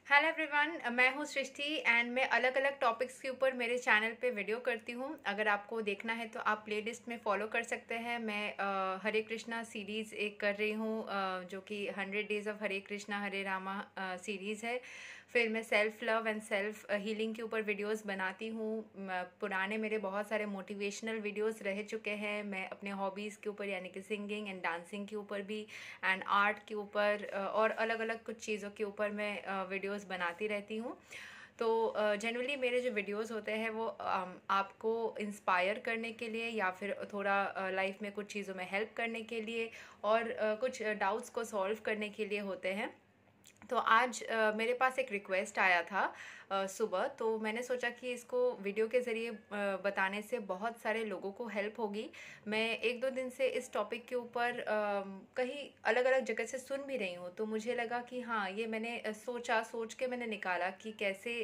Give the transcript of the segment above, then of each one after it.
Hello everyone, मैं हूँ सृष्टि and मैं अलग अलग टॉपिक्स के ऊपर मेरे चैनल पे वीडियो करती हूँ। अगर आपको देखना है तो आप प्लेलिस्ट में फॉलो कर सकते हैं। मैं हरे कृष्णा सीरीज़ एक कर रही हूँ, जो कि 100 days of Hare Krishna Hare Rama series है। फिर मैं self love and self healing के ऊपर वीडियोस बनाती हूँ। पुराने मेरे बहुत सारे मोटिवेशनल वीडियोस रह चुके हैं। मैं अपने हॉबीज़ के ऊपर यानी कि सिंगिंग एंड डांसिंग के ऊपर भी एंड आर्ट के ऊपर और अलग अलग कुछ चीज़ों के ऊपर मैं वीडियोस बनाती रहती हूँ। तो जनरली मेरे जो वीडियोस होते हैं वो आपको इंस्पायर करने के लिए या फिर थोड़ा लाइफ में कुछ चीज़ों में हेल्प करने के लिए और कुछ डाउट्स को सॉल्व करने के लिए होते हैं। तो आज मेरे पास एक रिक्वेस्ट आया था सुबह, तो मैंने सोचा कि इसको वीडियो के ज़रिए बताने से बहुत सारे लोगों को हेल्प होगी। मैं एक दो दिन से इस टॉपिक के ऊपर कहीं अलग अलग जगह से सुन भी रही हूँ, तो मुझे लगा कि हाँ, ये मैंने सोच के मैंने निकाला कि कैसे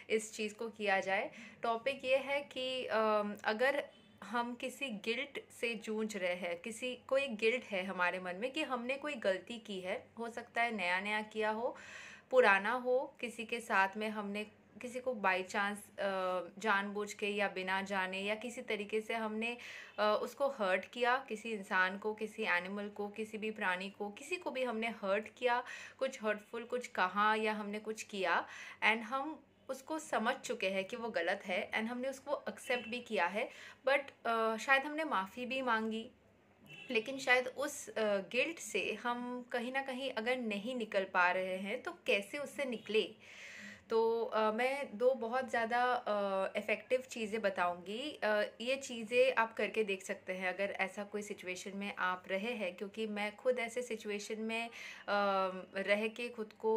इस चीज़ को किया जाए। टॉपिक ये है कि अगर हम किसी गिल्ट से जूझ रहे हैं, किसी कोई गिल्ट है हमारे मन में कि हमने कोई गलती की है, हो सकता है नया नया किया हो, पुराना हो, किसी के साथ में हमने किसी को बाय चांस जानबूझ के या बिना जाने या किसी तरीके से हमने उसको हर्ट किया, किसी इंसान को, किसी एनिमल को, किसी भी प्राणी को, किसी को भी हमने हर्ट किया, कुछ हर्टफुल कुछ कहा या हमने कुछ किया एंड हम उसको समझ चुके हैं कि वो गलत है एंड हमने उसको एक्सेप्ट भी किया है। बट शायद हमने माफ़ी भी मांगी, लेकिन शायद उस गिल्ट से हम कहीं ना कहीं अगर नहीं निकल पा रहे हैं तो कैसे उससे निकले। तो मैं दो बहुत ज़्यादा इफ़ेक्टिव चीज़ें बताऊंगी। ये चीज़ें आप करके देख सकते हैं अगर ऐसा कोई सिचुएशन में आप रहे हैं, क्योंकि मैं खुद ऐसे सिचुएशन में रह के खुद को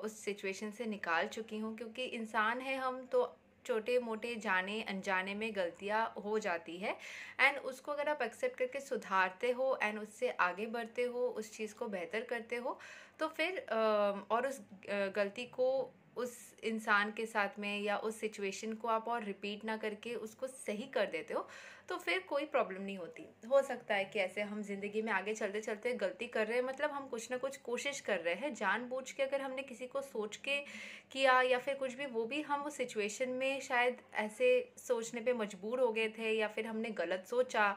उस सिचुएशन से निकाल चुकी हूँ। क्योंकि इंसान है हम, तो छोटे मोटे जाने अनजाने में गलतियाँ हो जाती है एंड उसको अगर आप एक्सेप्ट करके सुधारते हो एंड उससे आगे बढ़ते हो, उस चीज़ को बेहतर करते हो, तो फिर और उस गलती को उस इंसान के साथ में या उस सिचुएशन को आप और रिपीट ना करके उसको सही कर देते हो, तो फिर कोई प्रॉब्लम नहीं होती। हो सकता है कि ऐसे हम ज़िंदगी में आगे चलते चलते गलती कर रहे हैं, मतलब हम कुछ ना कुछ कोशिश कर रहे हैं जानबूझ के, अगर हमने किसी को सोच के किया या फिर कुछ भी, वो भी हम उस सिचुएशन में शायद ऐसे सोचने पे मजबूर हो गए थे या फिर हमने गलत सोचा,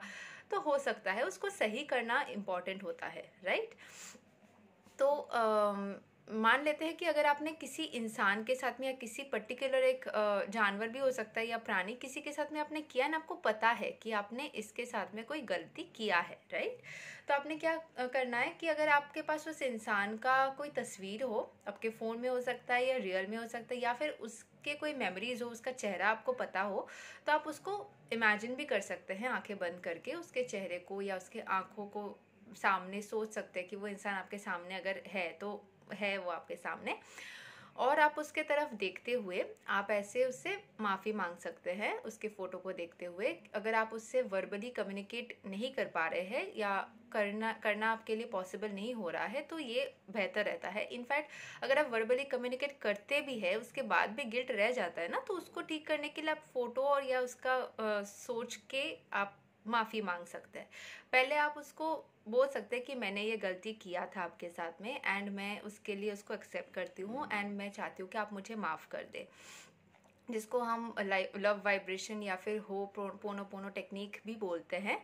तो हो सकता है उसको सही करना इम्पॉर्टेंट होता है, राइट। तो मान लेते हैं कि अगर आपने किसी इंसान के साथ में या किसी पर्टिकुलर एक जानवर भी हो सकता है या प्राणी, किसी के साथ में आपने किया ना, आपको पता है कि आपने इसके साथ में कोई गलती किया है, राइट। तो आपने क्या करना है कि अगर आपके पास उस इंसान का कोई तस्वीर हो, आपके फ़ोन में हो सकता है या रियल में हो सकता है, या फिर उसके कोई मेमोरीज हो, उसका चेहरा आपको पता हो, तो आप उसको इमेजिन भी कर सकते हैं आंखें बंद करके, उसके चेहरे को या उसके आँखों को सामने सोच सकते हैं कि वो इंसान आपके सामने अगर है तो है वो आपके सामने, और आप उसके तरफ देखते हुए आप ऐसे उससे माफ़ी मांग सकते हैं उसके फ़ोटो को देखते हुए। अगर आप उससे वर्बली कम्युनिकेट नहीं कर पा रहे हैं या करना करना आपके लिए पॉसिबल नहीं हो रहा है, तो ये बेहतर रहता है। इनफैक्ट अगर आप वर्बली कम्युनिकेट करते भी है, उसके बाद भी गिल्ट रह जाता है ना, तो उसको ठीक करने के लिए आप फ़ोटो और या उसका सोच के आप माफ़ी मांग सकते हैं। पहले आप उसको बोल सकते हैं कि मैंने ये गलती किया था आपके साथ में एंड मैं उसके लिए उसको एक्सेप्ट करती हूँ एंड मैं चाहती हूँ कि आप मुझे माफ़ कर दें, जिसको हम लव वाइब्रेशन या फिर हो पोनो पोनो टेक्निक भी बोलते हैं।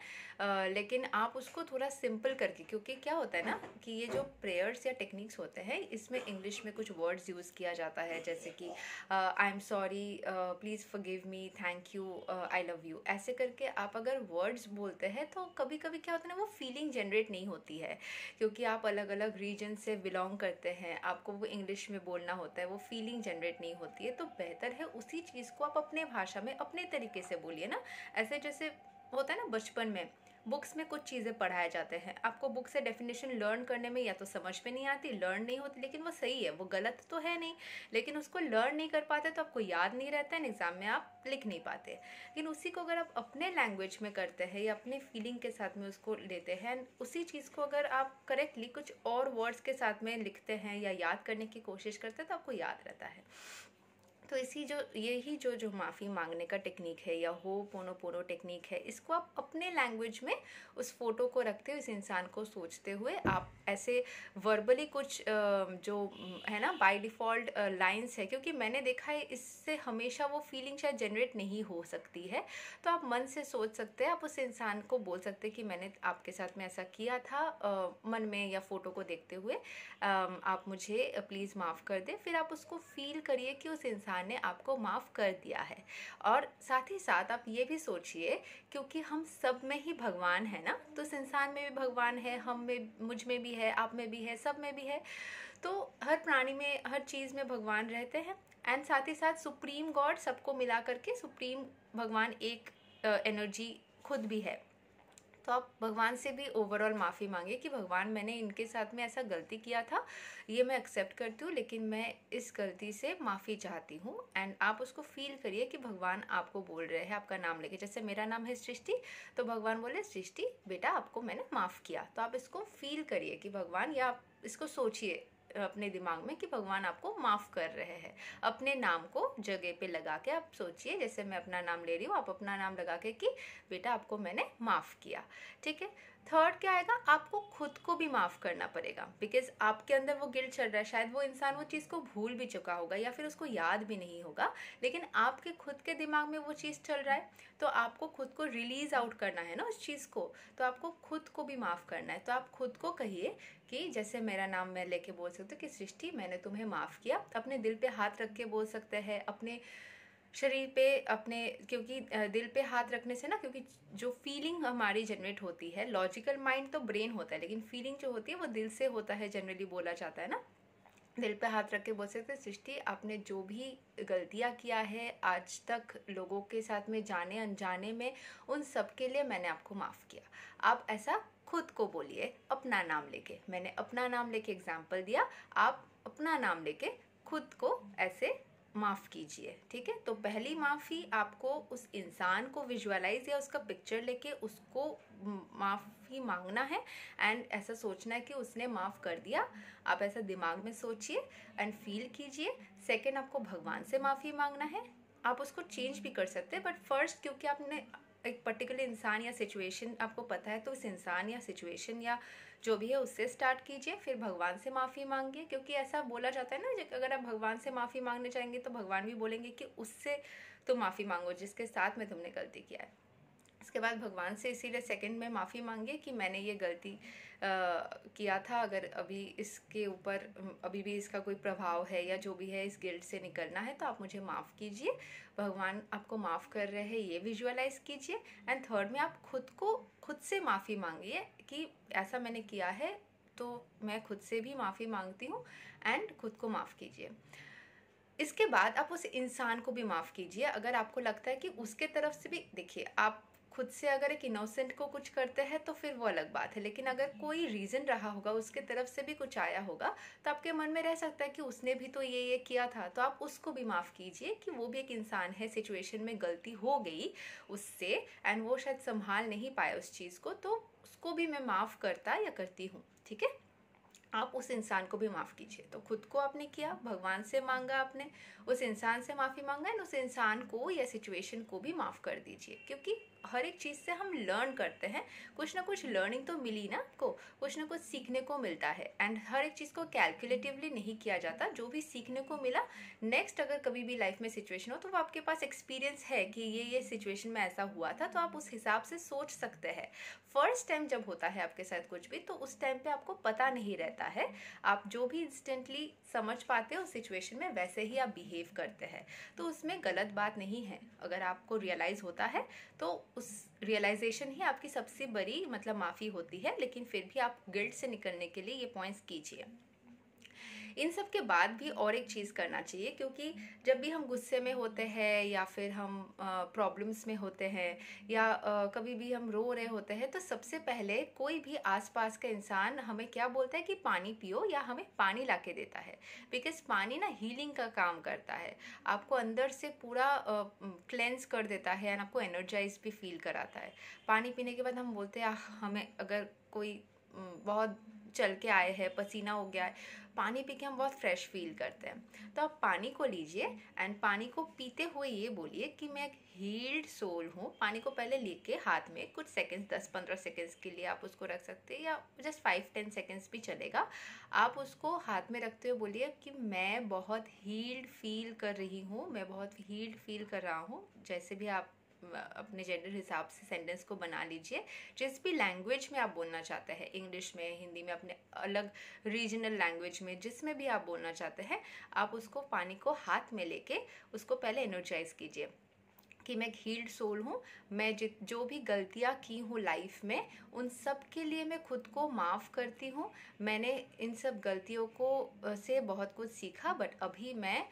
लेकिन आप उसको थोड़ा सिंपल करके, क्योंकि क्या होता है ना कि ये जो प्रेयर्स या टेक्निक्स होते हैं, इसमें इंग्लिश में कुछ वर्ड्स यूज़ किया जाता है, जैसे कि I am sorry, please forgive me, thank you, I love you, ऐसे करके आप अगर वर्ड्स बोलते हैं तो कभी कभी क्या होता है ना, वो फीलिंग जनरेट नहीं होती है, क्योंकि आप अलग अलग रीजन से बिलोंग करते हैं, आपको वो इंग्लिश में बोलना होता है, वो फीलिंग जनरेट नहीं होती है। तो बेहतर है उसी चीज़ को आप अपने भाषा में अपने तरीके से बोलिए ना। ऐसे जैसे होता है ना, बचपन में बुक्स में कुछ चीज़ें पढ़ाए जाते हैं, आपको बुक से डेफिनेशन लर्न करने में या तो समझ में नहीं आती, लर्न नहीं होती, लेकिन वो सही है, वो गलत तो है नहीं, लेकिन उसको लर्न नहीं कर पाते तो आपको याद नहीं रहता है, एग्ज़ाम में आप लिख नहीं पाते। लेकिन उसी को अगर आप अपने लैंग्वेज में करते हैं या अपने फीलिंग के साथ में उसको लेते हैं, उसी चीज़ को अगर आप करेक्टली कुछ और वर्ड्स के साथ में लिखते हैं या याद करने की कोशिश करते हैं, तो आपको याद रहता है। तो यही जो माफ़ी मांगने का टेक्निक है या होपोनोपोनो टेक्निक है, इसको आप अपने लैंग्वेज में उस फोटो को रखते हुए, इस इंसान को सोचते हुए आप ऐसे वर्बली कुछ जो है ना बाय डिफ़ॉल्ट लाइंस है, क्योंकि मैंने देखा है इससे हमेशा वो फीलिंग शायद जनरेट नहीं हो सकती है। तो आप मन से सोच सकते हैं, आप उस इंसान को बोल सकते हैं कि मैंने आपके साथ में ऐसा किया था, मन में या फ़ोटो को देखते हुए आप मुझे प्लीज़ माफ़ कर दें। फिर आप उसको फील करिए कि उस इंसान ने आपको माफ़ कर दिया है। और साथ ही साथ आप ये भी सोचिए, क्योंकि हम सब में ही भगवान है ना, तो उस इंसान में भी भगवान है, हम में, मुझ में भी है, आप में भी है, सब में भी है। तो हर प्राणी में, हर चीज़ में भगवान रहते हैं। एंड साथ ही साथ सुप्रीम गॉड सबको मिला करके सुप्रीम भगवान एक एनर्जी खुद भी है। तो आप भगवान से भी ओवरऑल माफ़ी मांगे कि भगवान, मैंने इनके साथ में ऐसा गलती किया था, ये मैं एक्सेप्ट करती हूँ, लेकिन मैं इस गलती से माफ़ी चाहती हूँ। एंड आप उसको फील करिए कि भगवान आपको बोल रहे हैं आपका नाम लेके। जैसे मेरा नाम है सृष्टि, तो भगवान बोले सृष्टि बेटा आपको मैंने माफ़ किया। तो आप इसको फील करिए कि भगवान, या आप इसको सोचिए अपने दिमाग में कि भगवान आपको माफ़ कर रहे हैं। अपने नाम को जगह पे लगा के आप सोचिए, जैसे मैं अपना नाम ले रही हूँ, आप अपना नाम लगा के कि बेटा आपको मैंने माफ़ किया। ठीक है। थर्ड क्या आएगा, आपको खुद को भी माफ़ करना पड़ेगा, बिकॉज आपके अंदर वो गिल्ट चल रहा है। शायद वो इंसान वो चीज़ को भूल भी चुका होगा या फिर उसको याद भी नहीं होगा, लेकिन आपके खुद के दिमाग में वो चीज़ चल रहा है। तो आपको खुद को रिलीज आउट करना है ना उस चीज़ को, तो आपको खुद को भी माफ़ करना है। तो आप खुद को कहिए कि जैसे मेरा नाम मैं लेके बोल सकती हूँ कि सृष्टि मैंने तुम्हें माफ़ किया। अपने दिल पे हाथ रख के बोल सकते हैं, अपने शरीर पे अपने, क्योंकि दिल पे हाथ रखने से ना, क्योंकि जो फीलिंग हमारी जनरेट होती है, लॉजिकल माइंड तो ब्रेन होता है, लेकिन फीलिंग जो होती है वो दिल से होता है, जनरली बोला जाता है ना। दिल पे हाथ रख के बोल सकते, सृष्टि आपने जो भी गलतियाँ किया है आज तक लोगों के साथ में जाने अनजाने में, उन सब के लिए मैंने आपको माफ़ किया। आप ऐसा खुद को बोलिए अपना नाम लेके। मैंने अपना नाम लेके एग्जाम्पल दिया, आप अपना नाम लेके खुद को ऐसे माफ़ कीजिए। ठीक है। तो पहली माफ़ी आपको उस इंसान को विजुअलाइज या उसका पिक्चर लेके उसको माफ़ी मांगना है, एंड ऐसा सोचना है कि उसने माफ़ कर दिया। आप ऐसा दिमाग में सोचिए एंड फील कीजिए। सेकंड, आपको भगवान से माफ़ी मांगना है। आप उसको चेंज भी कर सकते हैं, बट फर्स्ट क्योंकि आपने एक पर्टिकुलर इंसान या सिचुएशन आपको पता है, तो उस इंसान या सिचुएशन या जो भी है उससे स्टार्ट कीजिए, फिर भगवान से माफ़ी मांगिए। क्योंकि ऐसा बोला जाता है ना, अगर आप भगवान से माफ़ी मांगने जाएंगे तो भगवान भी बोलेंगे कि उससे तुम माफ़ी मांगो जिसके साथ में तुमने गलती किया है। इसके बाद भगवान से इसीलिए सेकंड में माफ़ी मांगिए कि मैंने ये गलती किया था, अगर अभी इसके ऊपर अभी भी इसका कोई प्रभाव है या जो भी है, इस गिल्ट से निकलना है तो आप मुझे माफ़ कीजिए। भगवान आपको माफ़ कर रहे हैं, ये विजुअलाइज कीजिए। एंड थर्ड में आप खुद से माफ़ी मांगिए कि ऐसा मैंने किया है, तो मैं खुद से भी माफ़ी मांगती हूँ, एंड खुद को माफ़ कीजिए। इसके बाद आप उस इंसान को भी माफ़ कीजिए। अगर आपको लगता है कि उसके तरफ से भी, देखिए आप खुद से अगर एक इनोसेंट को कुछ करते हैं तो फिर वो अलग बात है, लेकिन अगर कोई रीज़न रहा होगा, उसके तरफ से भी कुछ आया होगा, तो आपके मन में रह सकता है कि उसने भी तो ये किया था, तो आप उसको भी माफ़ कीजिए कि वो भी एक इंसान है, सिचुएशन में गलती हो गई उससे, एंड वो शायद संभाल नहीं पाया उस चीज़ को, तो उसको भी मैं माफ़ करता या करती हूँ। ठीक है। आप उस इंसान को भी माफ़ कीजिए। तो खुद को आपने किया, भगवान से मांगा, आपने उस इंसान से माफ़ी मांगा, एंड उस इंसान को या सिचुएशन को भी माफ़ कर दीजिए। क्योंकि हर एक चीज़ से हम लर्न करते हैं, कुछ ना कुछ लर्निंग तो मिली ना आपको, कुछ ना कुछ सीखने को मिलता है। एंड हर एक चीज़ को कैलकुलेटिवली नहीं किया जाता, जो भी सीखने को मिला, नेक्स्ट अगर कभी भी लाइफ में सिचुएशन हो तो वो आपके पास एक्सपीरियंस है कि ये सिचुएशन में ऐसा हुआ था, तो आप उस हिसाब से सोच सकते हैं। फर्स्ट टाइम जब होता है आपके साथ कुछ भी, तो उस टाइम पे आपको पता नहीं रहता है, आप जो भी इंस्टेंटली समझ पाते हो उस सिचुएशन में वैसे ही आप बिहेव करते हैं, तो उसमें गलत बात नहीं है। अगर आपको रियलाइज़ होता है तो उस रियलाइजेशन ही आपकी सबसे बड़ी मतलब माफ़ी होती है। लेकिन फिर भी आप गिल्ट से निकलने के लिए ये पॉइंट्स कीजिए। इन सब के बाद भी और एक चीज़ करना चाहिए, क्योंकि जब भी हम गुस्से में होते हैं या फिर हम प्रॉब्लम्स में होते हैं या कभी भी हम रो रहे होते हैं, तो सबसे पहले कोई भी आसपास का इंसान हमें क्या बोलता है कि पानी पियो, या हमें पानी ला के देता है। बिकॉज पानी ना हीलिंग का काम करता है, आपको अंदर से पूरा क्लेंस कर देता है एंड आपको एनर्जाइज भी फील कराता है। पानी पीने के बाद हम बोलते हैं हमें, अगर कोई बहुत चल के आए हैं, पसीना हो गया है, पानी पी के हम बहुत फ्रेश फील करते हैं। तो आप पानी को लीजिए एंड पानी को पीते हुए ये बोलिए कि मैं एक हील्ड सोल हूँ। पानी को पहले लेके हाथ में कुछ सेकंड्स, 10-15 सेकंड्स के लिए आप उसको रख सकते हैं, या जस्ट 5-10 सेकंड्स भी चलेगा। आप उसको हाथ में रखते हुए बोलिए कि मैं बहुत हील्ड फील कर रही हूँ, मैं बहुत हील्ड फील कर रहा हूँ। जैसे भी आप अपने जेंडर हिसाब से सेंटेंस को बना लीजिए, जिस भी लैंग्वेज में आप बोलना चाहते हैं, इंग्लिश में, हिंदी में, अपने अलग रीजनल लैंग्वेज में, जिसमें भी आप बोलना चाहते हैं, आप उसको पानी को हाथ में लेके उसको पहले एनर्जाइज कीजिए कि मैं एक हील्ड सोल हूँ। मैं जो भी गलतियाँ की हूँ लाइफ में, उन सब के लिए मैं खुद को माफ़ करती हूँ। मैंने इन सब गलतियों को से बहुत कुछ सीखा, बट अभी मैं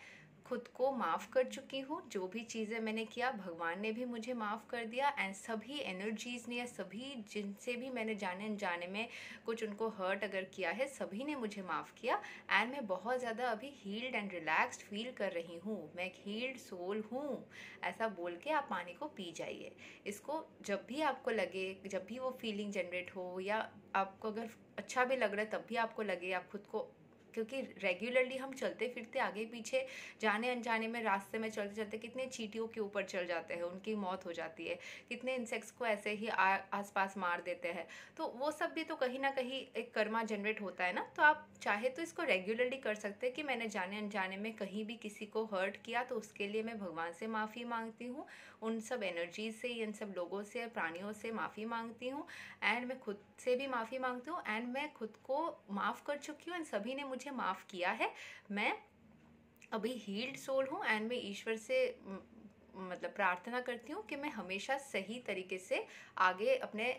खुद को माफ़ कर चुकी हूँ। जो भी चीज़ें मैंने किया, भगवान ने भी मुझे माफ़ कर दिया, एंड सभी एनर्जीज़ ने, या सभी जिनसे भी मैंने जाने अनजाने में कुछ उनको हर्ट अगर किया है, सभी ने मुझे माफ़ किया। एंड मैं बहुत ज़्यादा अभी हील्ड एंड रिलैक्स्ड फील कर रही हूँ, मैं एक हील्ड सोल हूँ। ऐसा बोल के आप पानी को पी जाइए। इसको जब भी आपको लगे, जब भी वो फीलिंग जनरेट हो, या आपको अगर अच्छा भी लग रहा है तब भी आपको लगे, आप खुद को, क्योंकि रेगुलरली हम चलते फिरते आगे पीछे, जाने अनजाने में रास्ते में चलते चलते कितने चींटियों के ऊपर चल जाते हैं, उनकी मौत हो जाती है, कितने इंसेक्ट्स को ऐसे ही आसपास मार देते हैं। तो वो सब भी तो कहीं ना कहीं एक कर्मा जनरेट होता है ना। तो आप चाहे तो इसको रेगुलरली कर सकते हैं कि मैंने जाने अनजाने में कहीं भी किसी को हर्ट किया, तो उसके लिए मैं भगवान से माफ़ी मांगती हूँ, उन सब एनर्जीज से, इन सब लोगों से, प्राणियों से माफ़ी मांगती हूँ, एंड मैं खुद से भी माफ़ी मांगती हूँ, एंड मैं खुद को माफ़ कर चुकी हूँ, एंड सभी ने मुझे माफ़ किया है। मैं अभी हील्ड सोल हूँ, एंड मैं ईश्वर से मतलब प्रार्थना करती हूँ कि मैं हमेशा सही तरीके से आगे अपने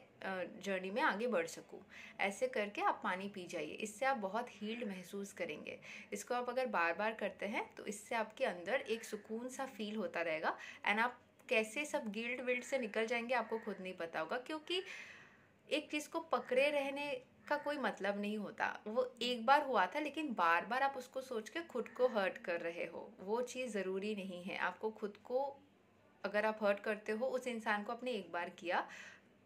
जर्नी में आगे बढ़ सकूँ। ऐसे करके आप पानी पी जाइए, इससे आप बहुत हील्ड महसूस करेंगे। इसको आप अगर बार बार करते हैं तो इससे आपके अंदर एक सुकून सा फील होता रहेगा, एंड आप कैसे सब गिल्ट विल्ट से निकल जाएंगे आपको खुद नहीं पता होगा। क्योंकि एक चीज़ को पकड़े रहने का कोई मतलब नहीं होता। वो एक बार हुआ था, लेकिन बार बार आप उसको सोच के खुद को हर्ट कर रहे हो, वो चीज़ ज़रूरी नहीं है। आपको खुद को, अगर आप हर्ट करते हो उस इंसान को, आपने एक बार किया,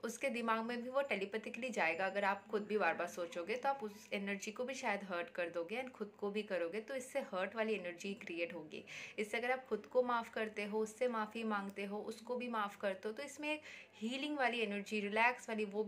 उसके दिमाग में भी वो टेलीपैथिकली जाएगा। अगर आप खुद भी बार बार सोचोगे तो आप उस एनर्जी को भी शायद हर्ट कर दोगे, एंड खुद को भी करोगे, तो इससे हर्ट वाली एनर्जी क्रिएट होगी। इससे अगर आप खुद को माफ़ करते हो, उससे माफ़ी मांगते हो, उसको भी माफ़ करते हो, तो इसमें एक हीलिंग वाली एनर्जी, रिलैक्स वाली, वो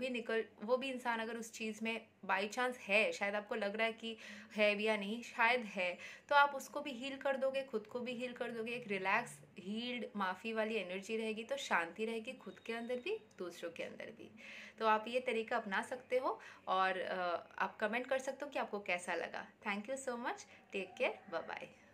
भी इंसान अगर उस चीज़ में बाई चांस है, शायद आपको लग रहा है कि है भी या नहीं, शायद है, तो आप उसको भी हील कर दोगे, खुद को भी हील कर दोगे। एक रिलैक्स, हील्ड, माफ़ी वाली एनर्जी रहेगी, तो शांति रहेगी खुद के अंदर भी, दूसरों के अंदर भी। तो आप ये तरीका अपना सकते हो, और आप कमेंट कर सकते हो कि आपको कैसा लगा। Thank you so much, take care, bye bye.